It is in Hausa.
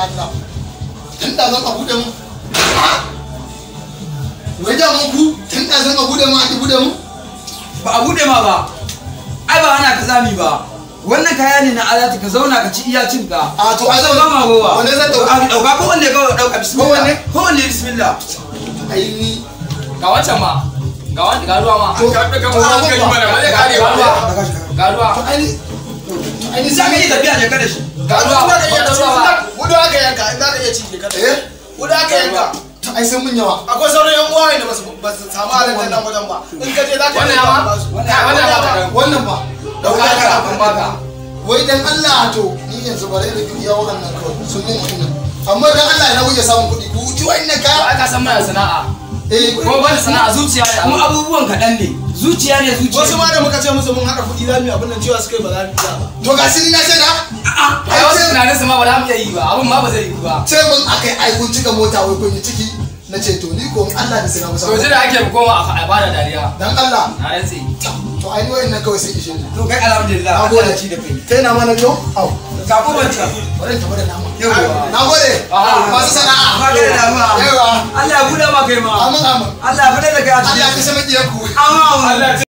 Allah tun da zan abu da mu wai da mun ku tun da zan abu da mu a ki bude mu ba a bude ma ba ai ba ana ka zami ba wannan kaya ne na alati ka zauna ka ci iya cin ka a to ai zan ba ma gowa wanne zan dauka ko wanne ka dauka bismillah ko wanne bismillah ai ni ga wancan ma ga wani ga ruwa ma to ka ga mu an kai mana ba zai kare ba ga ruwa to ai ni za ka yi tafiya ne ka da shi ga ruwa ba da ruwa ba Wudu aka yanka, in za ka iya cinye kada. Wudu aka yanka. to ai sai mun yawa Akwai sauran yan uwa da ba su samu halartar nan wajen ba. In ka je za ka wannan iya ma ba su. wannan ba dauka ka kafin baka wai dan Allah to ni yanzu bare da iya wannan kawai sun mun wannan amma dan Allah ina kuke samun kuɗi ku ji wannan ka ba ka san mana sana'a ko ban sana'a zuciya ne kuma abubuwan kaɗan ne zuciya ne zuciya Wasu ma da muka ce musu mun haɗa kuɗi za mu yi abin nan cewa suka yi ba za mu iya ba. to ga sini na ce da ai wasu tunanin su ma ba za mu iya yi ba abun ma ba zai yi ba ce mun akai ai kun cika mota wai kun yi ciki na ce to ni ko Allah da sai na musa to jira ake koma a bada dariya dan Allah na rantsi to ai ni wayannan kawai sai ishe ni to kai alhamdulillah na gode ci da kai kai na mana yo au ka ko banta bari ta bada nama yawa na gode masu sana'a ba ga da ma yawa Allah ya buɗe ma kai ma amin Allah ya fada da kai a Allah cikin ya kashe makiyanku amma Allah